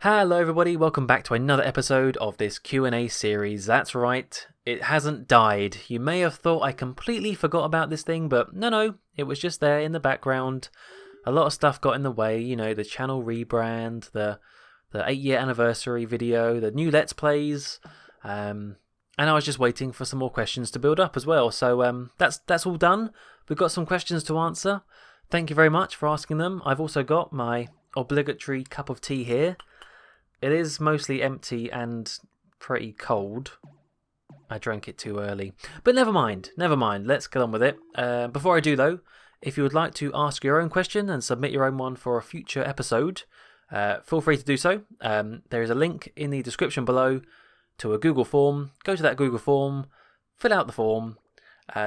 Hello everybody, welcome back to another episode of this Q&A series. That's right, it hasn't died. You may have thought I completely forgot about this thing, but no, it was just there in the background. A lot of stuff got in the way, you know, the channel rebrand, the 8-year anniversary video, the new Let's Plays, and I was just waiting for some more questions to build up as well. So that's all done. We've got some questions to answer. Thank you very much for asking them. I've also got my obligatory cup of tea here. It is mostly empty and pretty cold. I drank it too early. But never mind. Let's get on with it. Before I do though, if you would like to ask your own question and submit your own one for a future episode, feel free to do so. There is a link in the description below to a Google form. Go to that Google form, fill out the form,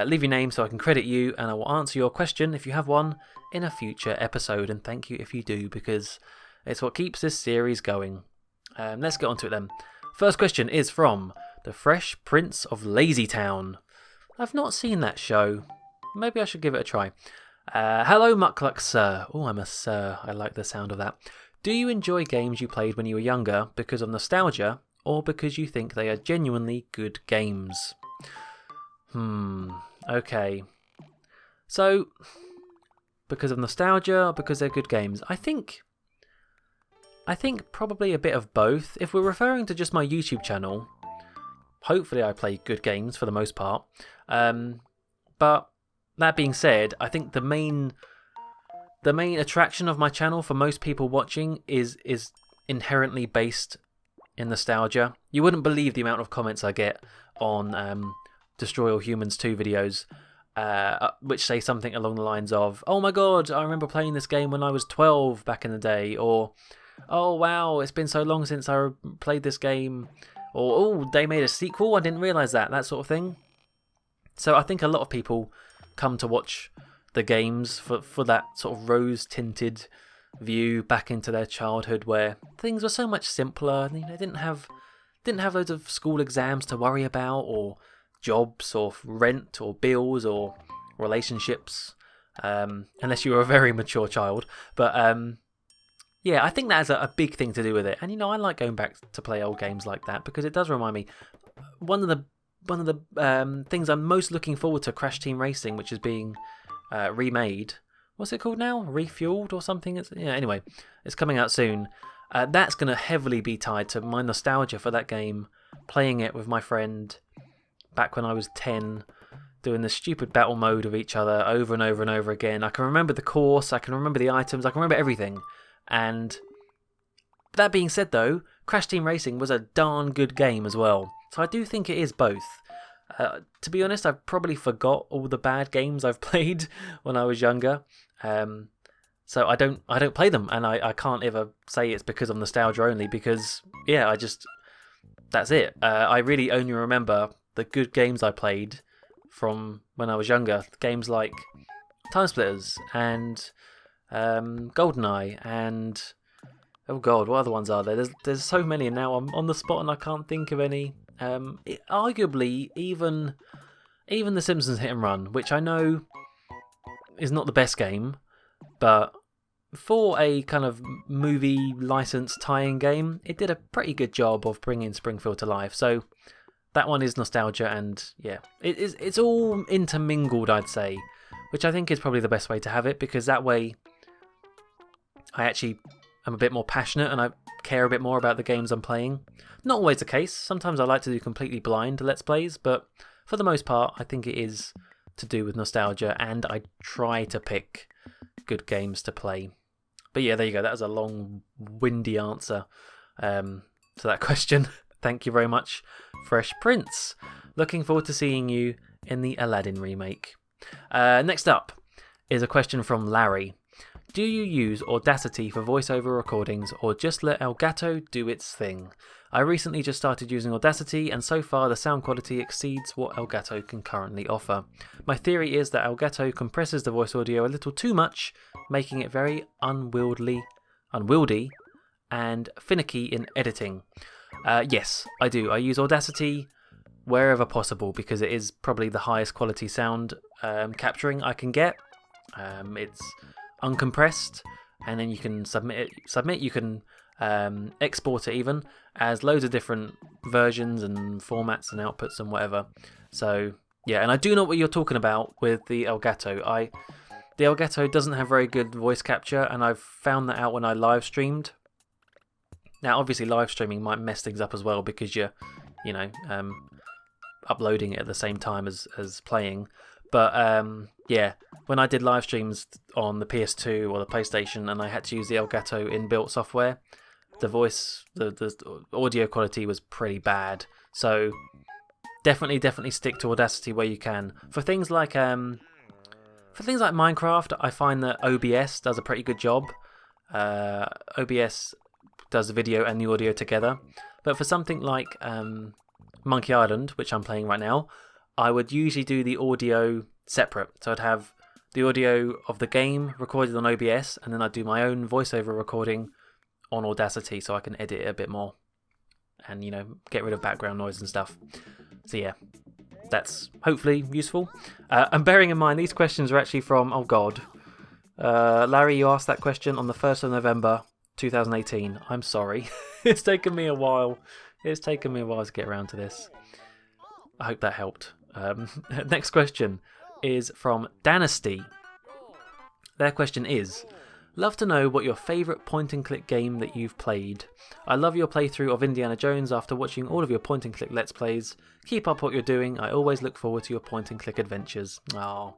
leave your name so I can credit you, and I will answer your question if you have one in a future episode. And thank you if you do, because it's what keeps this series going. Let's get on to it then. First question is from The Fresh Prince of Lazytown. I've not seen that show. Maybe I should give it a try. Hello, Muckluck Sir. Oh, I'm a sir. I like the sound of that. Do you enjoy games you played when you were younger because of nostalgia, or because you think they are genuinely good games? Okay. So, because of nostalgia, or because they're good games? I think probably a bit of both. If we're referring to just my YouTube channel, hopefully I play good games for the most part. But that being said, I think the main attraction of my channel for most people watching is inherently based in nostalgia. You wouldn't believe the amount of comments I get on Destroy All Humans 2 videos, which say something along the lines of, "Oh my god, I remember playing this game when I was 12 back in the day," or "Oh wow, it's been so long since I played this game," or "Oh, they made a sequel, I didn't realise that sort of thing. So I think a lot of people come to watch the games for that sort of rose-tinted view back into their childhood, where things were so much simpler. You know, they didn't have loads of school exams to worry about, or jobs, or rent, or bills, or relationships, unless you were a very mature child. But yeah, I think that has a big thing to do with it. And you know, I like going back to play old games like that because it does remind me. One of the things I'm most looking forward to, Crash Team Racing, which is being remade. What's it called now? Refueled or something? Anyway, it's coming out soon. That's going to heavily be tied to my nostalgia for that game, playing it with my friend back when I was 10, doing the stupid battle mode of each other over and over and over again. I can remember the course, I can remember the items, I can remember everything. And that being said though, Crash Team Racing was a darn good game as well. So I do think it is both. To be honest, I've probably forgot all the bad games I've played when I was younger. So I don't play them, and I can't ever say it's because of nostalgia only, because yeah, that's it. I really only remember the good games I played from when I was younger. Games like Time Splitters and GoldenEye and oh god, what other ones are there? There's so many, and now I'm on the spot and I can't think of any. Arguably, even The Simpsons Hit and Run, which I know is not the best game, but for a kind of movie license tie-in game, it did a pretty good job of bringing Springfield to life. So that one is nostalgia, and yeah, it's all intermingled, I'd say, which I think is probably the best way to have it, because that way I actually am a bit more passionate and I care a bit more about the games I'm playing. Not always the case. Sometimes I like to do completely blind Let's Plays, but for the most part, I think it is to do with nostalgia, and I try to pick good games to play. But yeah, there you go. That was a long, windy answer to that question. Thank you very much, Fresh Prince. Looking forward to seeing you in the Aladdin remake. Next up is a question from Larry. Do you use Audacity for voiceover recordings, or just let Elgato do its thing? I recently just started using Audacity, and so far the sound quality exceeds what Elgato can currently offer. My theory is that Elgato compresses the voice audio a little too much, making it very unwieldy and finicky in editing. Yes, I do. I use Audacity wherever possible because it is probably the highest quality sound capturing I can get. It's uncompressed, and then you can submit. You can export it even as loads of different versions and formats and outputs and whatever. So yeah, and I do know what you're talking about with the Elgato. The Elgato doesn't have very good voice capture, and I've found that out when I live streamed. Now, obviously, live streaming might mess things up as well because you're, uploading it at the same time as playing. But yeah, when I did live streams on the PS2 or the PlayStation, and I had to use the Elgato inbuilt software, the audio quality was pretty bad. So definitely stick to Audacity where you can. For things like Minecraft, I find that OBS does a pretty good job. OBS does the video and the audio together. But for something like Monkey Island, which I'm playing right now, I would usually do the audio separate. So I'd have the audio of the game recorded on OBS, and then I'd do my own voiceover recording on Audacity so I can edit it a bit more and, get rid of background noise and stuff. So yeah, that's hopefully useful. And bearing in mind, these questions are actually from, oh god, Larry, you asked that question on the 1st of November 2018. I'm sorry. It's taken me a while. It's taken me a while to get around to this. I hope that helped. Next question is from Dynasty. Their question is, love to know what your favourite point-and-click game that you've played. I love your playthrough of Indiana Jones after watching all of your point-and-click Let's Plays. Keep up what you're doing. I always look forward to your point-and-click adventures. Oh,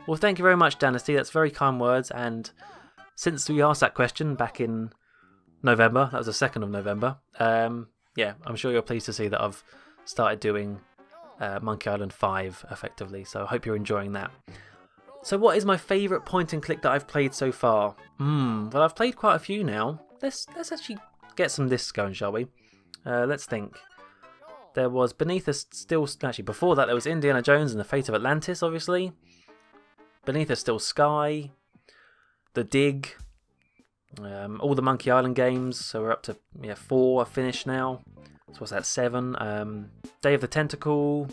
well, thank you very much, Dynasty. That's very kind words. And since we asked that question back in November, that was the 2nd of November, yeah, I'm sure you're pleased to see that I've started doing Monkey Island 5 effectively. So I hope you're enjoying that. So what is my favourite point and click that I've played so far? Well, I've played quite a few now. Let's actually get some lists going, shall we? Let's think. There was Beneath a Still... Actually, before that there was Indiana Jones and the Fate of Atlantis, obviously. Beneath a Still Sky. The Dig. All the Monkey Island games. So we're up to 4 I've finished now. So what's that, 7? Day of the Tentacle.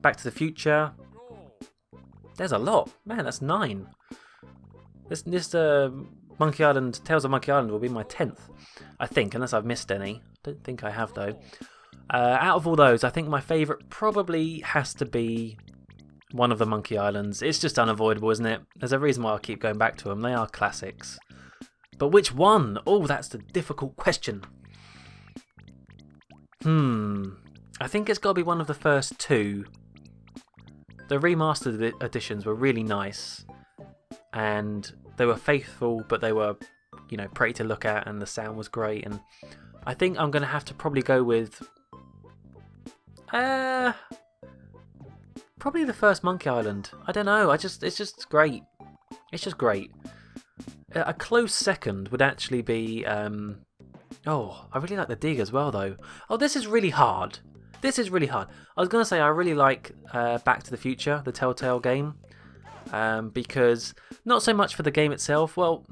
Back to the Future. There's a lot. Man, that's 9. This Monkey Island, Tales of Monkey Island will be my 10th, I think, unless I've missed any. Don't think I have, though. Out of all those, I think my favourite probably has to be one of the Monkey Islands. It's just unavoidable, isn't it? There's a reason why I keep going back to them. They are classics. But which one? Oh, that's the difficult question. I think it's got to be one of the first 2. The remastered editions were really nice, and they were faithful, but they were, pretty to look at, and the sound was great. And I think I'm going to have to probably go with probably the first Monkey Island. I don't know. It's just great. It's just great. A close second would actually be. I really like the Dig as well, though. Oh, this is really hard. I was going to say I really like Back to the Future, the Telltale game, because not so much for the game itself. Well,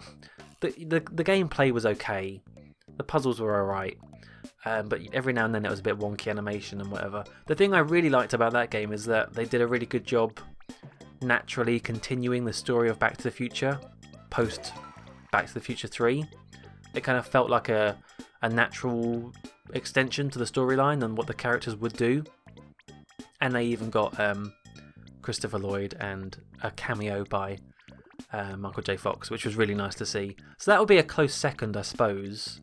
the gameplay was okay, the puzzles were alright, but every now and then it was a bit wonky animation and whatever. The thing I really liked about that game is that they did a really good job naturally continuing the story of Back to the Future post Back to the Future 3. It kind of felt like a natural extension to the storyline and what the characters would do. And they even got Christopher Lloyd and a cameo by Michael J. Fox, which was really nice to see. So that would be a close second, I suppose.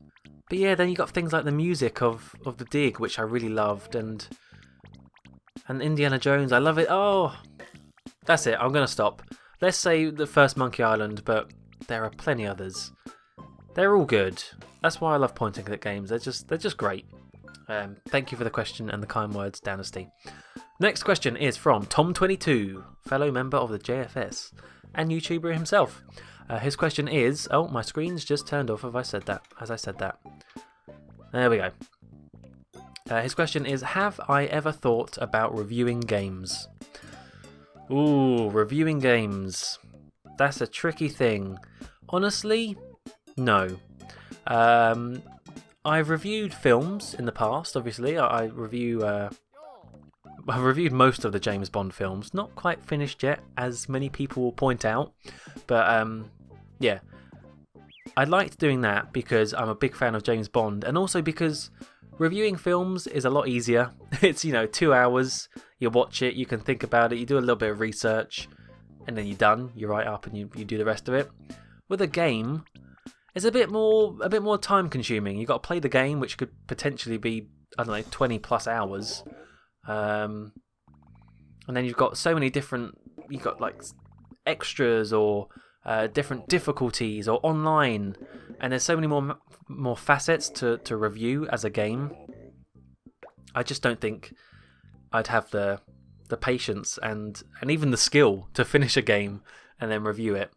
But yeah, then you got things like the music of the Dig, which I really loved, and Indiana Jones. I love it. Oh, that's it. I'm going to stop. Let's say the first Monkey Island, but there are plenty others. They're all good. That's why I love point-and-click games. They're just great. Thank you for the question and the kind words, Dynasty. Next question is from Tom22, fellow member of the JFS and YouTuber himself. His question is... Oh, my screen's just turned off as I said that. There we go. His question is, have I ever thought about reviewing games? Ooh, reviewing games. That's a tricky thing. Honestly, no. I've reviewed films in the past, obviously. I've reviewed most of the James Bond films. Not quite finished yet, as many people will point out. But, yeah. I liked doing that because I'm a big fan of James Bond, and also because reviewing films is a lot easier. It's, 2 hours, you watch it, you can think about it, you do a little bit of research, and then you're done. You write up and you do the rest of it. With a game, it's a bit more time consuming. You've got to play the game, which could potentially be, 20 plus hours. And then you've got so many different, you've got like extras or different difficulties or online, and there's so many more facets to review as a game. I just don't think I'd have the patience and even the skill to finish a game and then review it.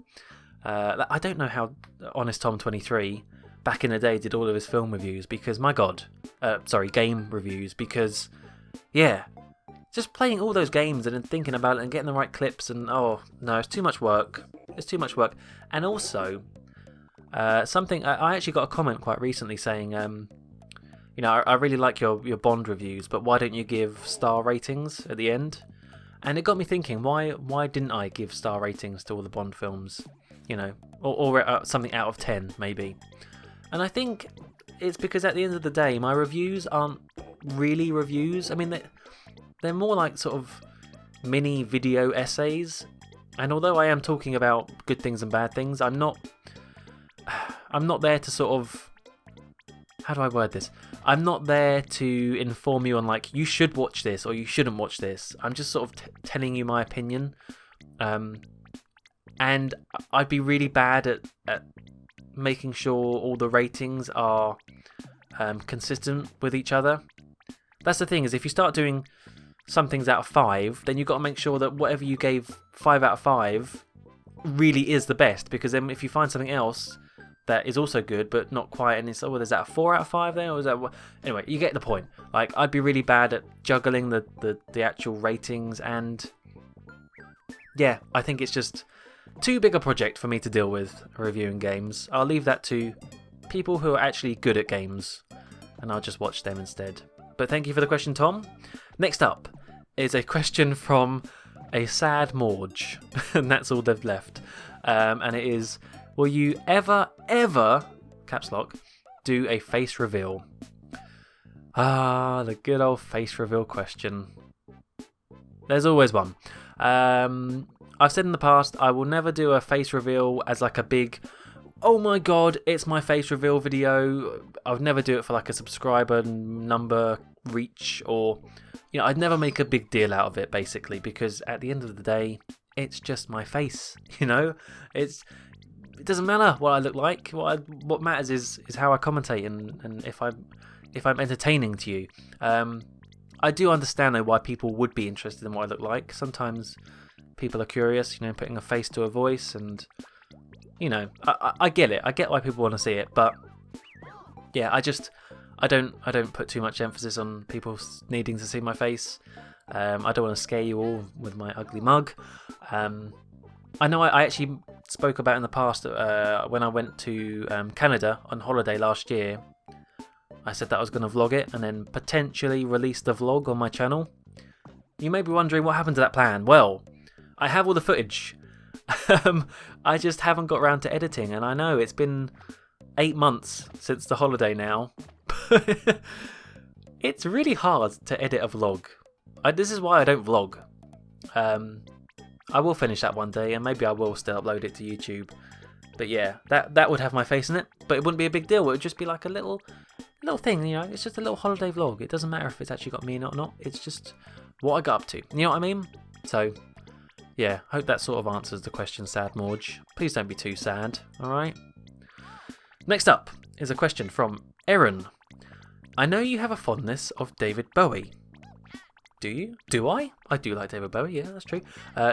I don't know how Honest Tom 23 back in the day did all of his film reviews, because my god, game reviews, because just playing all those games and then thinking about it and getting the right clips, and it's too much work. It's too much work. And also, something I actually got a comment quite recently saying, I really like your Bond reviews, but why don't you give star ratings at the end? And it got me thinking, why didn't I give star ratings to all the Bond films? Or something out of 10 maybe. And I think it's because at the end of the day, my reviews aren't really reviews. I mean, they're more like sort of mini video essays. And although I am talking about good things and bad things, I'm not there to sort of, how do I word this? I'm not there to inform you on like, you should watch this or you shouldn't watch this. I'm just sort of telling you my opinion. And I'd be really bad at making sure all the ratings are consistent with each other. That's the thing, is if you start doing some things out of 5, then you've got to make sure that whatever you gave 5 out of 5 really is the best, because then if you find something else that is also good but not quite, and it's, is that a 4 out of 5 then, or is that anyway, you get the point. Like, I'd be really bad at juggling the actual ratings, and I think it's just too big a project for me to deal with reviewing games. I'll leave that to people who are actually good at games, and I'll just watch them instead. But thank you for the question, Tom. Next up is a question from a sad Morge, and that's all they've left. And it is, will you ever, caps lock, do a face reveal? The good old face reveal question. There's always one. I've said in the past, I will never do a face reveal as like a big, oh my god, it's my face reveal video. I would never do it for like a subscriber number reach, or I'd never make a big deal out of it, basically, because at the end of the day, it's just my face. It doesn't matter what I look like. What matters is how I commentate and if I'm entertaining to you. I do understand though why people would be interested in what I look like. Sometimes people are curious, putting a face to a voice, and I get it. I get why people want to see it, but I don't put too much emphasis on people needing to see my face. I don't want to scare you all with my ugly mug. I know I actually spoke about in the past when I went to Canada on holiday last year. I said that I was going to vlog it and then potentially release the vlog on my channel. You may be wondering what happened to that plan. Well, I have all the footage. I just haven't got around to editing, and I know it's been 8 months since the holiday now. It's really hard to edit a vlog. This is why I don't vlog. I will finish that one day, and maybe I will still upload it to YouTube. But that would have my face in it, but it wouldn't be a big deal. It would just be like a little thing, It's just a little holiday vlog. It doesn't matter if it's actually got me in it or not. It's just what I got up to. You know what I mean? So, hope that sort of answers the question, sad Morge. Please don't be too sad, alright? Next up is a question from Erin. I know you have a fondness of David Bowie. Do you? Do I? I do like David Bowie, yeah, that's true.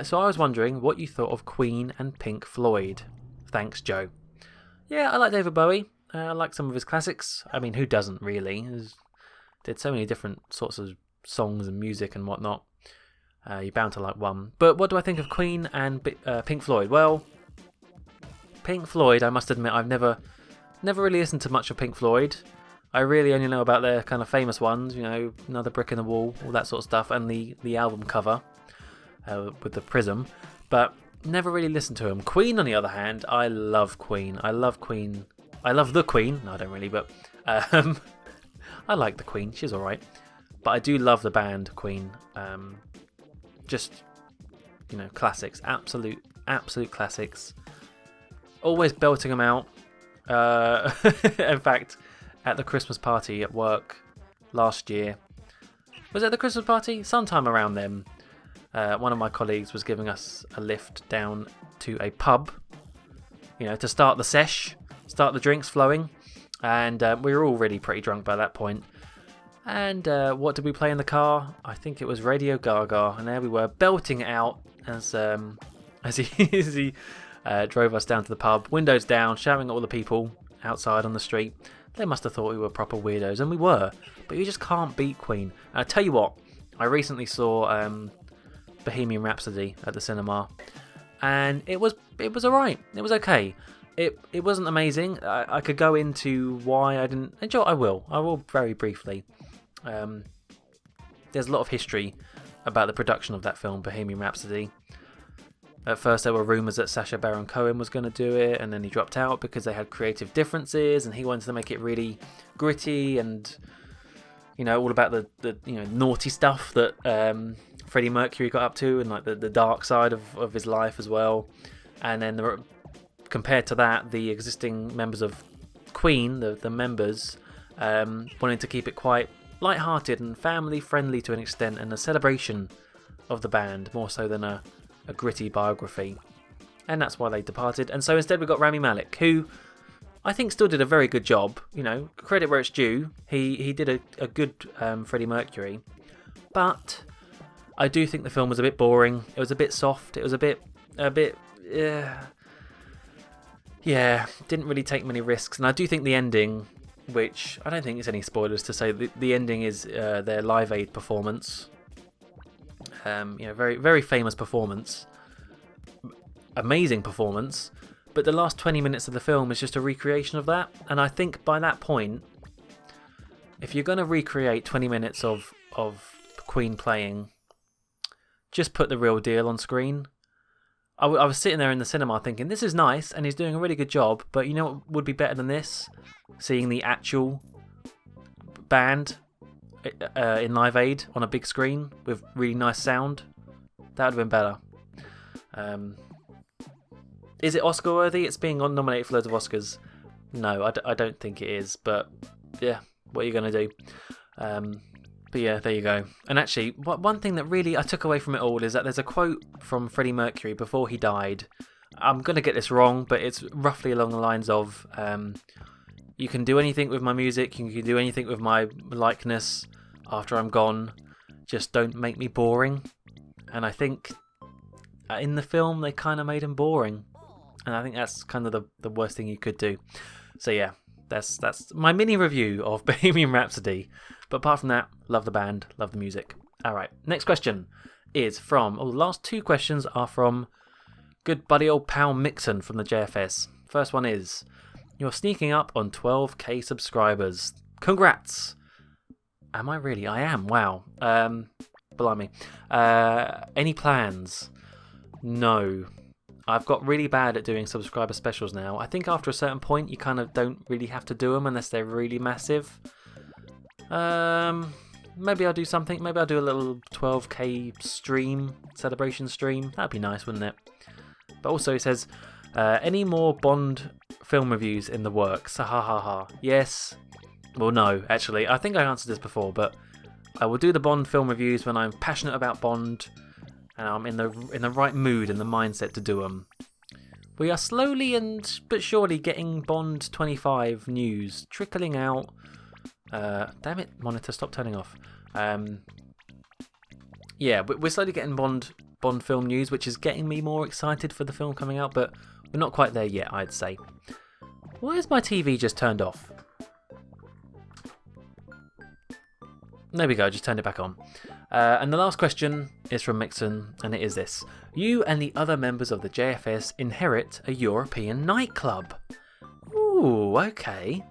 So I was wondering what you thought of Queen and Pink Floyd. Thanks, Joe. Yeah, I like David Bowie. I like some of his classics. I mean, who doesn't really? He's did so many different sorts of songs and music and whatnot. You're bound to like one. But what do I think of Queen and Pink Floyd? Well, Pink Floyd, I must admit, I've never really listened to much of Pink Floyd. I really only know about their kind of famous ones, Another Brick in the Wall, all that sort of stuff, and the album cover with the prism, but never really listened to them. Queen, on the other hand, I love Queen. I love Queen I love the Queen. No, I don't really, but I like the Queen. She's all right. But I do love the band Queen. Just, classics. Absolute classics. Always belting them out. In fact, at the Christmas party at work last year, was it the Christmas party? Sometime around then, one of my colleagues was giving us a lift down to a pub, to start the sesh, start the drinks flowing, and we were already pretty drunk by that point. And what did we play in the car? I think it was Radio Gaga, and there we were belting it out as he drove us down to the pub, windows down, shouting at all the people outside on the street. They must have thought we were proper weirdos, and we were. But you just can't beat Queen. And I tell you what, I recently saw Bohemian Rhapsody at the cinema, and it was alright. It was okay. It wasn't amazing. I could go into why I didn't enjoy it. I will very briefly. There's a lot of history about the production of that film, Bohemian Rhapsody. At first there were rumours that Sacha Baron Cohen was going to do it, and then he dropped out because they had creative differences, and he wanted to make it really gritty and, all about the naughty stuff that Freddie Mercury got up to, and like the dark side of his life as well. And then compared to that, the existing members of Queen, the members, wanted to keep it quite light-hearted and family-friendly to an extent, and a celebration of the band, more so than a gritty biography. And that's why they departed. And so instead we got Rami Malek, who I think still did a very good job. Credit where it's due. He did a good Freddie Mercury. But I do think the film was a bit boring. It was a bit soft. It was a bit didn't really take many risks. And I do think the ending, which I don't think it's any spoilers to say, the ending is their Live Aid performance. Very, very famous performance. Amazing performance. But the last 20 minutes of the film is just a recreation of that. And I think by that point, if you're going to recreate 20 minutes of Queen playing, just put the real deal on screen. I was sitting there in the cinema thinking, this is nice, and he's doing a really good job, but you know what would be better than this? Seeing the actual band in Live Aid on a big screen with really nice sound. That would have been better. Is it Oscar worthy? It's being nominated for loads of Oscars. No, I don't think it is, but yeah, what are you going to do? But yeah, there you go. And actually, one thing that really I took away from it all is that there's a quote from Freddie Mercury before he died. I'm going to get this wrong, but it's roughly along the lines of, you can do anything with my music, you can do anything with my likeness after I'm gone, just don't make me boring. And I think in the film they kind of made him boring, and I think that's kind of the worst thing you could do. So yeah, that's my mini review of Bohemian Rhapsody. But apart from that, love the band, love the music. Alright, next question is from, the last two questions are from good buddy old pal Mixon from the JFS. First one is, you're sneaking up on 12k subscribers. Congrats! Am I really? I am, wow. Blimey. Any plans? No. I've got really bad at doing subscriber specials now. I think after a certain point you kind of don't really have to do them unless they're really massive. Maybe I'll do something. Maybe I'll do a little 12k stream, celebration stream. That'd be nice, wouldn't it? But also it says, any more Bond film reviews in the works? Ha ha ha ha. Yes. Well, no, actually. I think I answered this before, but I will do the Bond film reviews when I'm passionate about Bond and I'm in the right mood and the mindset to do them. We are slowly but surely getting Bond 25 news trickling out. Damn it, monitor, stop turning off. Yeah, we're slowly getting Bond film news, which is getting me more excited for the film coming out, but we're not quite there yet, I'd say. Why is my TV just turned off? There we go, just turned it back on. And the last question is from Mixon, and it is this. You and the other members of the JFS inherit a European nightclub. Ooh, okay.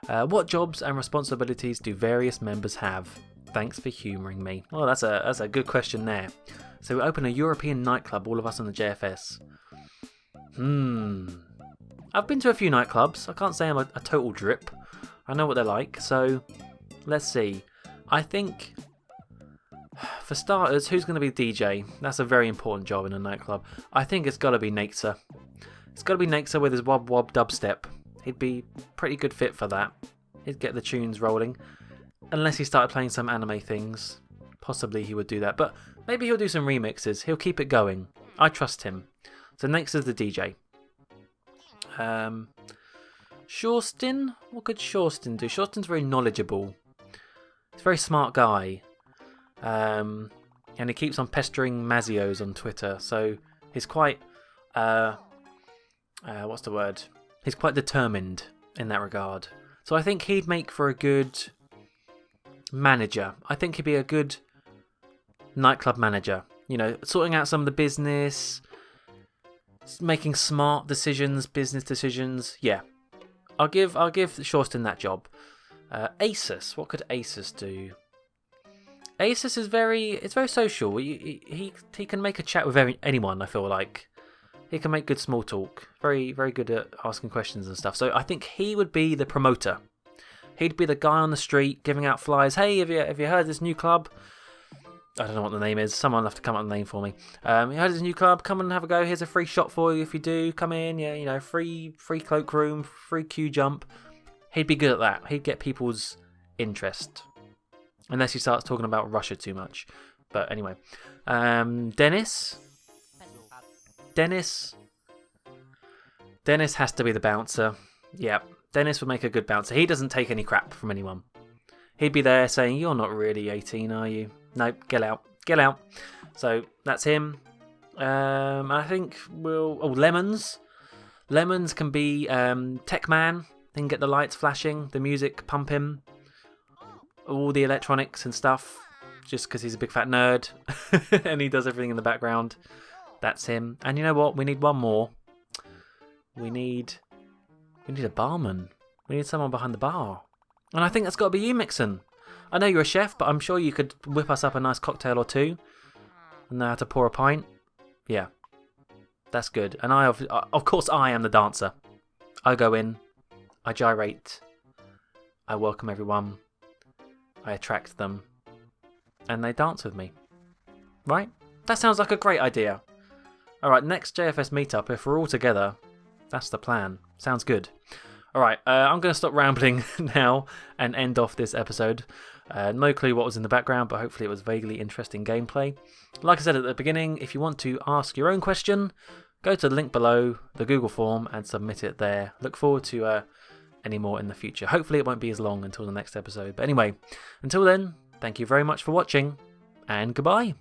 What jobs and responsibilities do various members have? Thanks for humouring me. Well, that's a good question there. So we open a European nightclub, all of us in the JFS. I've been to a few nightclubs. I can't say I'm a total drip. I know what they're like, so let's see. I think, for starters, who's going to be DJ? That's a very important job in a nightclub. I think it's got to be Nateser. It's got to be Nateser with his wob wob dubstep. He'd be pretty good fit for that. He'd get the tunes rolling. Unless he started playing some anime things. Possibly he would do that. But maybe he'll do some remixes. He'll keep it going. I trust him. So Nateser's the DJ. Shorstin? What could Shorstin do? Shorstin's very knowledgeable. He's a very smart guy. And he keeps on pestering Mazios on Twitter. So he's quite... what's the word? He's quite determined in that regard. So I think he'd make for a good manager. I think he'd be a good nightclub manager. You know, sorting out some of the business, making smart decisions, business decisions. Yeah, I'll give Shorstin that job. Asus, what could Asus do? Asus is very social. He can make a chat with anyone. I feel like he can make good small talk. Very good at asking questions and stuff. So I think he would be the promoter. He'd be the guy on the street giving out flyers. Hey, have you heard this new club? I don't know what the name is. Someone will have to come up with the name for me. You heard this new club? Come and have a go. Here's a free shot for you if you do. Come in. Yeah, you know, free cloakroom, free queue jump. He'd be good at that. He'd get people's interest. Unless he starts talking about Russia too much. But anyway. Dennis has to be the bouncer. Yeah, Dennis would make a good bouncer. He doesn't take any crap from anyone. He'd be there saying, "You're not really 18, are you? Nope, get out. So that's him. I think Lemons. Lemons can be Tech Man. He can get the lights flashing, the music pumping, all the electronics and stuff. Just because he's a big fat nerd and he does everything in the background. That's him. And you know what? We need one more. We need a barman. We need someone behind the bar. And I think that's got to be you, Mixon. I know you're a chef, but I'm sure you could whip us up a nice cocktail or two. And know how to pour a pint. Yeah. That's good. And of course I am the dancer. I go in. I gyrate. I welcome everyone. I attract them. And they dance with me. Right? That sounds like a great idea. Alright, next JFS meetup, if we're all together, that's the plan. Sounds good. Alright, I'm going to stop rambling now and end off this episode. No clue what was in the background, but hopefully it was vaguely interesting gameplay. Like I said at the beginning, if you want to ask your own question, go to the link below, the Google form, and submit it there. Look forward to any more in the future. Hopefully it won't be as long until the next episode. But anyway, until then, thank you very much for watching, and goodbye.